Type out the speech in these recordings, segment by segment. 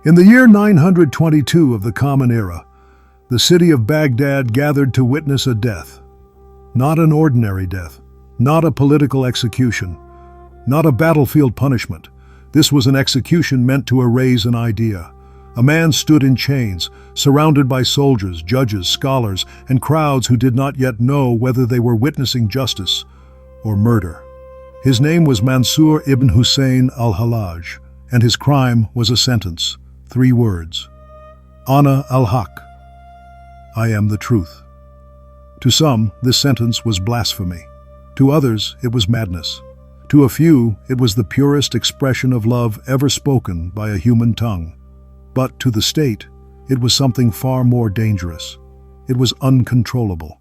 In the year 922 of the Common Era, the city of Baghdad gathered to witness a death. Not an ordinary death, not a political execution, not a battlefield punishment. This was an execution meant to erase an idea. A man stood in chains, surrounded by soldiers, judges, scholars, and crowds who did not yet know whether they were witnessing justice or murder. His name was Mansur ibn Hussein al-Hallaj, and his crime was a sentence, 3 words. Ana al-Haqq, I am the truth. To some, this sentence was blasphemy. To others, it was madness. To a few, it was the purest expression of love ever spoken by a human tongue. But to the state, it was something far more dangerous. It was uncontrollable.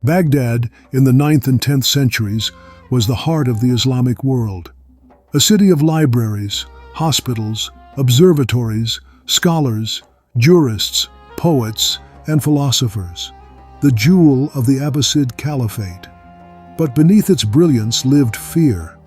Baghdad, in the 9th and 10th centuries, was the heart of the Islamic world. A city of libraries, hospitals, observatories, scholars, jurists, poets, and philosophers. The jewel of the Abbasid Caliphate. But beneath its brilliance lived fear.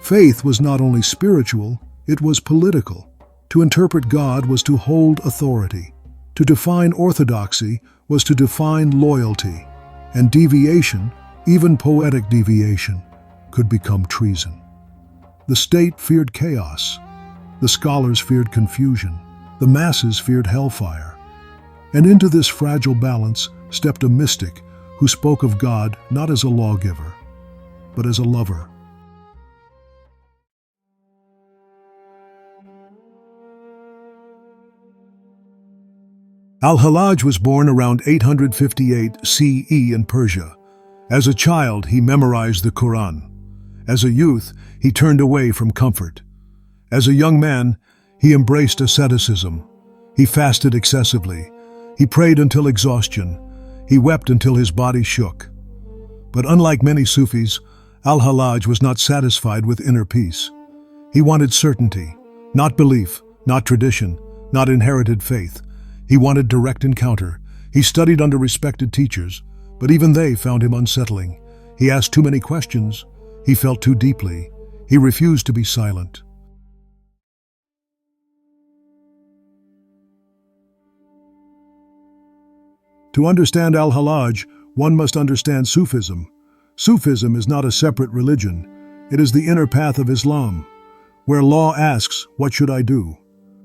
Faith was not only spiritual, it was political. To interpret God was to hold authority. To define orthodoxy was to define loyalty. And deviation, even poetic deviation, could become treason. The state feared chaos. The scholars feared confusion. The masses feared hellfire. And into this fragile balance stepped a mystic who spoke of God not as a lawgiver, but as a lover. Al-Hallaj was born around 858 CE in Persia. As a child, he memorized the Quran. As a youth, he turned away from comfort. As a young man, he embraced asceticism. He fasted excessively. He prayed until exhaustion. He wept until his body shook. But unlike many Sufis, Al-Hallaj was not satisfied with inner peace. He wanted certainty, not belief, not tradition, not inherited faith. He wanted direct encounter. He studied under respected teachers, but even they found him unsettling. He asked too many questions. He felt too deeply. He refused to be silent. To understand Al-Hallaj, one must understand Sufism. Sufism is not a separate religion. It is the inner path of Islam, where law asks, what should I do?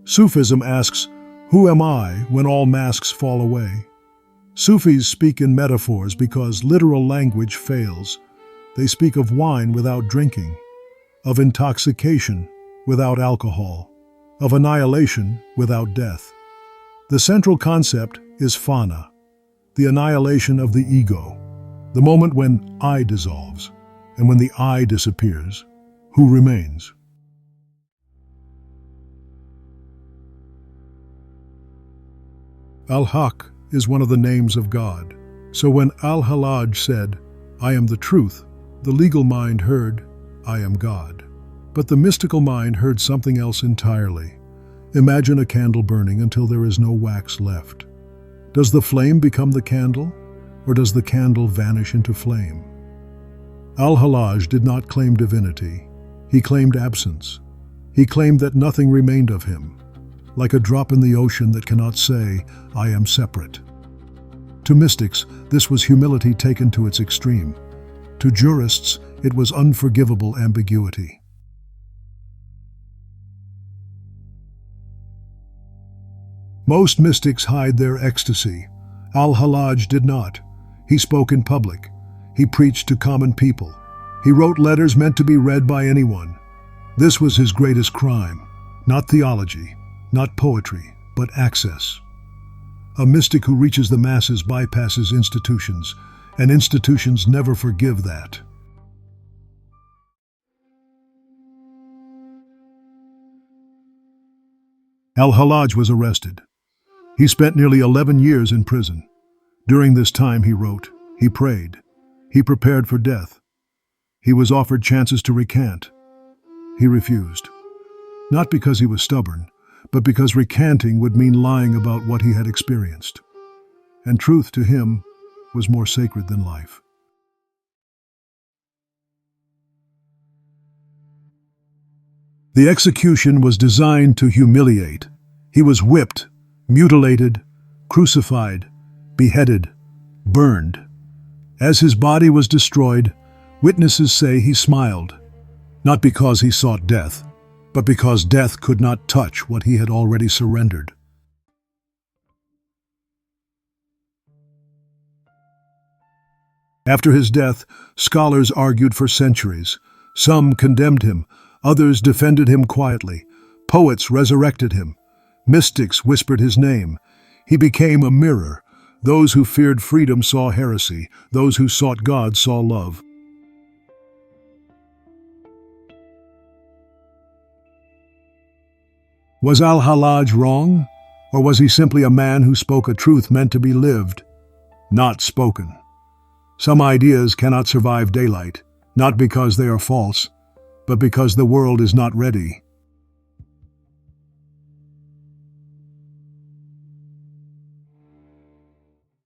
Sufism asks, who am I when all masks fall away? Sufis speak in metaphors because literal language fails. They speak of wine without drinking, of intoxication without alcohol, of annihilation without death. The central concept is fana, the annihilation of the ego, the moment when I dissolves, and when the I disappears, who remains? Al-Haqq is one of the names of God. So when Al-Hallaj said, I am the truth, the legal mind heard, I am God. But the mystical mind heard something else entirely. Imagine a candle burning until there is no wax left. Does the flame become the candle, or does the candle vanish into flame? Al-Hallaj did not claim divinity. He claimed absence. He claimed that nothing remained of him, like a drop in the ocean that cannot say, I am separate. To mystics, this was humility taken to its extreme. To jurists, it was unforgivable ambiguity. Most mystics hide their ecstasy. Al-Hallaj did not. He spoke in public. He preached to common people. He wrote letters meant to be read by anyone. This was his greatest crime. Not theology, not poetry, but access. A mystic who reaches the masses bypasses institutions, and institutions never forgive that. Al-Hallaj was arrested. He spent nearly 11 years in prison. During this time he wrote, he prayed, he prepared for death. He was offered chances to recant. He refused. Not because he was stubborn, but because recanting would mean lying about what he had experienced. And truth to him was more sacred than life. The execution was designed to humiliate. He was whipped, mutilated, crucified, beheaded, burned. As his body was destroyed, witnesses say he smiled, not because he sought death, but because death could not touch what he had already surrendered. After his death, scholars argued for centuries. Some condemned him, others defended him quietly. Poets resurrected him. Mystics whispered his name. He became a mirror. Those who feared freedom saw heresy. Those who sought God saw love. Was Al-Hallaj wrong? Or was he simply a man who spoke a truth meant to be lived, not spoken? Some ideas cannot survive daylight, not because they are false, but because the world is not ready.